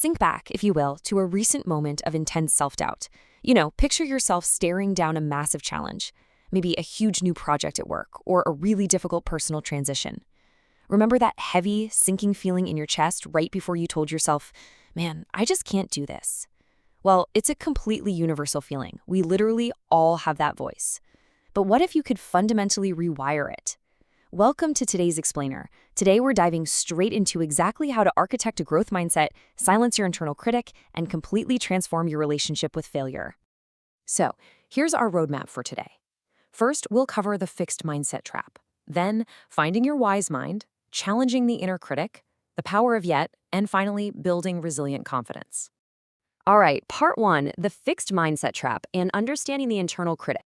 Think back, if you will, to a recent moment of intense self-doubt. Picture yourself staring down a massive challenge, maybe a huge new project at work or a really difficult personal transition. Remember that heavy, sinking feeling in your chest right before you told yourself, man, I just can't do this? Well, it's a completely universal feeling. We literally all have that voice. But what if you could fundamentally rewire it? Welcome to today's Explainer. Today we're diving straight into exactly how to architect a growth mindset, silence your internal critic, and completely transform your relationship with failure. So, here's our roadmap for today. First, we'll cover the fixed mindset trap. Then, finding your wise mind, challenging the inner critic, the power of yet, and finally, building resilient confidence. All right, part 1, the fixed mindset trap and understanding the internal critic.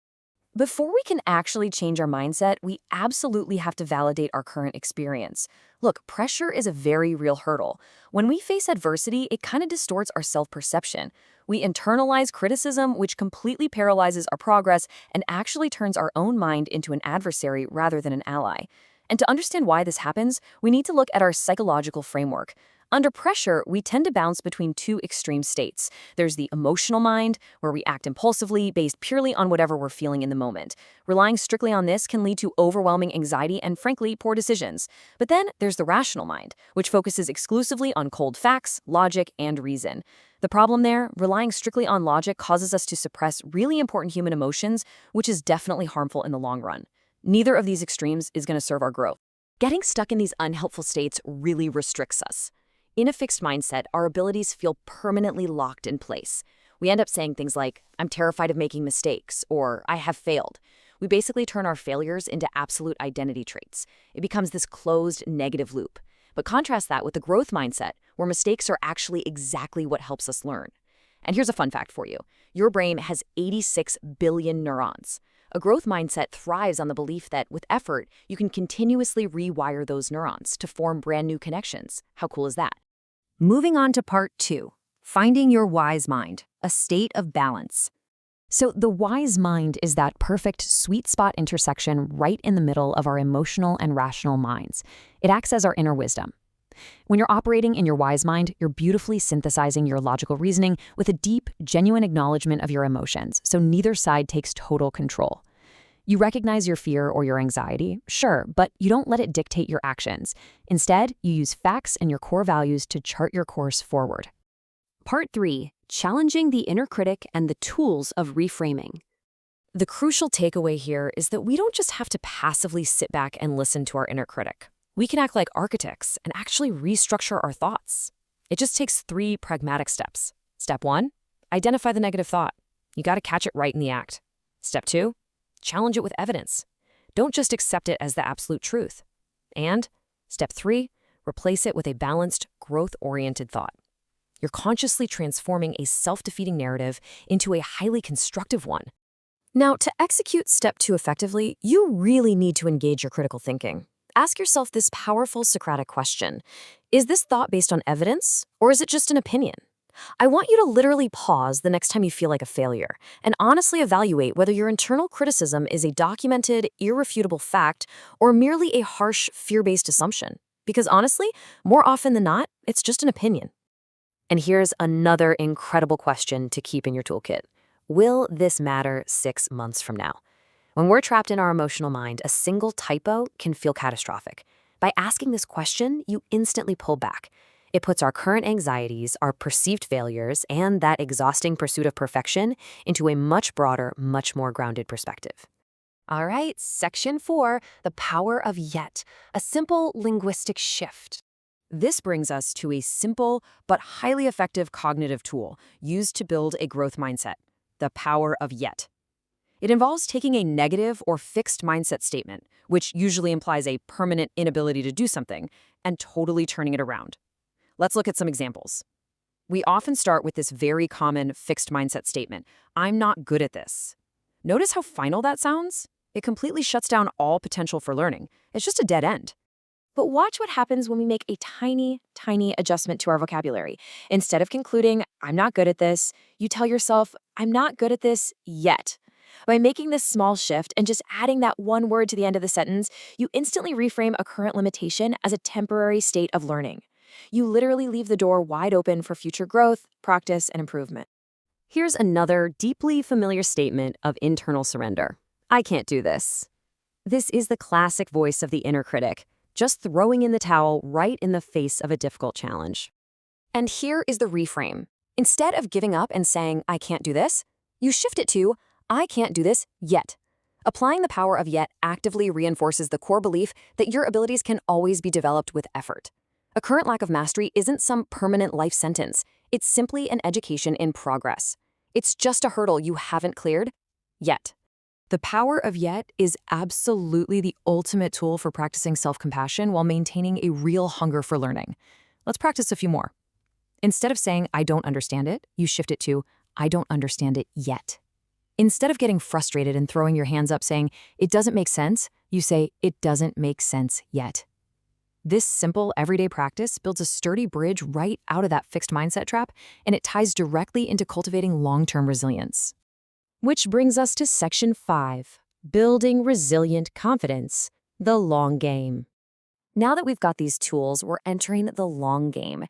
Before we can actually change our mindset, we absolutely have to validate our current experience. Look, pressure is a very real hurdle. When we face adversity, it kind of distorts our self-perception. We internalize criticism, which completely paralyzes our progress and actually turns our own mind into an adversary rather than an ally. And to understand why this happens, we need to look at our psychological framework. Under pressure, we tend to bounce between two extreme states. There's the emotional mind, where we act impulsively based purely on whatever we're feeling in the moment. Relying strictly on this can lead to overwhelming anxiety and, frankly, poor decisions. But then there's the rational mind, which focuses exclusively on cold facts, logic, and reason. The problem there, relying strictly on logic causes us to suppress really important human emotions, which is definitely harmful in the long run. Neither of these extremes is going to serve our growth. Getting stuck in these unhelpful states really restricts us. In a fixed mindset, our abilities feel permanently locked in place. We end up saying things like, I'm terrified of making mistakes, or I have failed. We basically turn our failures into absolute identity traits. It becomes this closed, negative loop. But contrast that with the growth mindset, where mistakes are actually exactly what helps us learn. And here's a fun fact for you. Your brain has 86 billion neurons. A growth mindset thrives on the belief that, with effort, you can continuously rewire those neurons to form brand new connections. How cool is that? Moving on to part 2, finding your wise mind, a state of balance. So the wise mind is that perfect sweet spot intersection right in the middle of our emotional and rational minds. It acts as our inner wisdom. When you're operating in your wise mind, you're beautifully synthesizing your logical reasoning with a deep, genuine acknowledgement of your emotions, so neither side takes total control. You recognize your fear or your anxiety, sure, but you don't let it dictate your actions. Instead, you use facts and your core values to chart your course forward. Part 3, challenging the inner critic and the tools of reframing. The crucial takeaway here is that we don't just have to passively sit back and listen to our inner critic. We can act like architects and actually restructure our thoughts. It just takes 3 pragmatic steps. Step 1, identify the negative thought. You got to catch it right in the act. Step 2, challenge it with evidence. Don't just accept it as the absolute truth. And step 3, replace it with a balanced, growth-oriented thought. You're consciously transforming a self-defeating narrative into a highly constructive one. Now, to execute step 2 effectively, you really need to engage your critical thinking. Ask yourself this powerful Socratic question. Is this thought based on evidence, or is it just an opinion? I want you to literally pause the next time you feel like a failure and honestly evaluate whether your internal criticism is a documented, irrefutable fact or merely a harsh, fear-based assumption. Because honestly, more often than not, it's just an opinion. And here's another incredible question to keep in your toolkit. Will this matter 6 months from now? When we're trapped in our emotional mind, a single typo can feel catastrophic. By asking this question, you instantly pull back. It puts our current anxieties, our perceived failures, and that exhausting pursuit of perfection into a much broader, much more grounded perspective. All right, section 4, the power of yet, a simple linguistic shift. This brings us to a simple but highly effective cognitive tool used to build a growth mindset, the power of yet. It involves taking a negative or fixed mindset statement, which usually implies a permanent inability to do something, and totally turning it around. Let's look at some examples. We often start with this very common fixed mindset statement, I'm not good at this. Notice how final that sounds? It completely shuts down all potential for learning. It's just a dead end. But watch what happens when we make a tiny, tiny adjustment to our vocabulary. Instead of concluding, I'm not good at this, you tell yourself, I'm not good at this yet. By making this small shift and just adding that one word to the end of the sentence, you instantly reframe a current limitation as a temporary state of learning. You literally leave the door wide open for future growth, practice, and improvement. Here's another deeply familiar statement of internal surrender. I can't do this. This is the classic voice of the inner critic, just throwing in the towel right in the face of a difficult challenge. And here is the reframe. Instead of giving up and saying, I can't do this, you shift it to, I can't do this yet. Applying the power of yet actively reinforces the core belief that your abilities can always be developed with effort. A current lack of mastery isn't some permanent life sentence. It's simply an education in progress. It's just a hurdle you haven't cleared yet. The power of yet is absolutely the ultimate tool for practicing self-compassion while maintaining a real hunger for learning. Let's practice a few more. Instead of saying, I don't understand it, you shift it to, I don't understand it yet. Instead of getting frustrated and throwing your hands up saying, it doesn't make sense, you say, it doesn't make sense yet. This simple, everyday practice builds a sturdy bridge right out of that fixed mindset trap, and it ties directly into cultivating long-term resilience. Which brings us to Section 5, Building Resilient Confidence, the long game. Now that we've got these tools, we're entering the long game.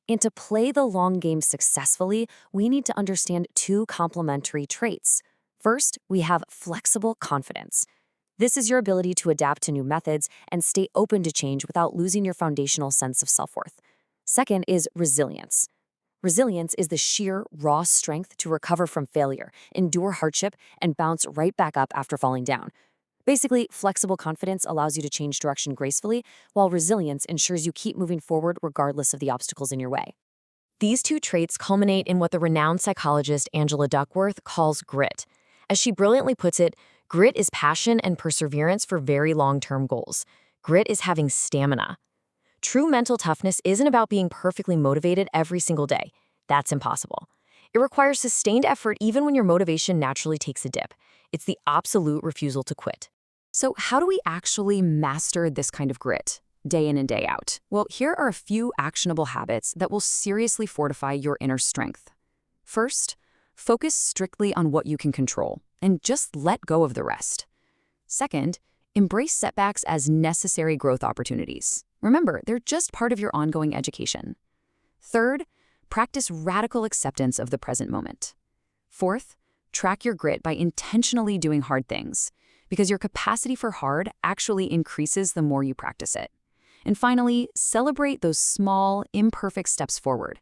And to play the long game successfully, we need to understand two complementary traits. First, we have flexible confidence. This is your ability to adapt to new methods and stay open to change without losing your foundational sense of self-worth. Second is resilience. Resilience is the sheer, raw strength to recover from failure, endure hardship, and bounce right back up after falling down. Basically, flexible confidence allows you to change direction gracefully, while resilience ensures you keep moving forward regardless of the obstacles in your way. These two traits culminate in what the renowned psychologist Angela Duckworth calls grit. As she brilliantly puts it, grit is passion and perseverance for very long-term goals. Grit is having stamina. True mental toughness isn't about being perfectly motivated every single day. That's impossible. It requires sustained effort even when your motivation naturally takes a dip. It's the absolute refusal to quit. So how do we actually master this kind of grit, day in and day out? Well, here are a few actionable habits that will seriously fortify your inner strength. First, focus strictly on what you can control and just let go of the rest. Second, embrace setbacks as necessary growth opportunities. Remember, they're just part of your ongoing education. Third, practice radical acceptance of the present moment. Fourth, track your grit by intentionally doing hard things, because your capacity for hard actually increases the more you practice it. And finally, celebrate those small, imperfect steps forward.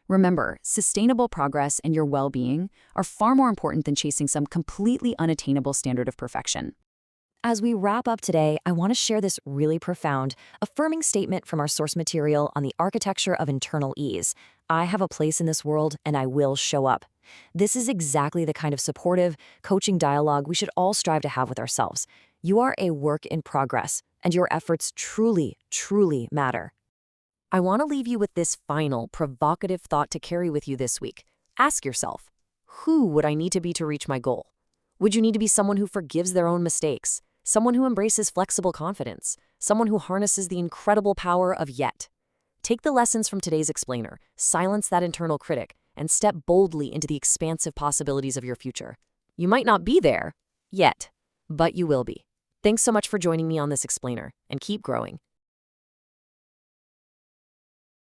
Remember, sustainable progress and your well-being are far more important than chasing some completely unattainable standard of perfection. As we wrap up today, I want to share this really profound, affirming statement from our source material on the architecture of internal ease. I have a place in this world, and I will show up. This is exactly the kind of supportive, coaching dialogue we should all strive to have with ourselves. You are a work in progress, and your efforts truly, truly matter. I want to leave you with this final, provocative thought to carry with you this week. Ask yourself, who would I need to be to reach my goal? Would you need to be someone who forgives their own mistakes? Someone who embraces flexible confidence? Someone who harnesses the incredible power of yet? Take the lessons from today's explainer, silence that internal critic, and step boldly into the expansive possibilities of your future. You might not be there yet, but you will be. Thanks so much for joining me on this explainer, and keep growing.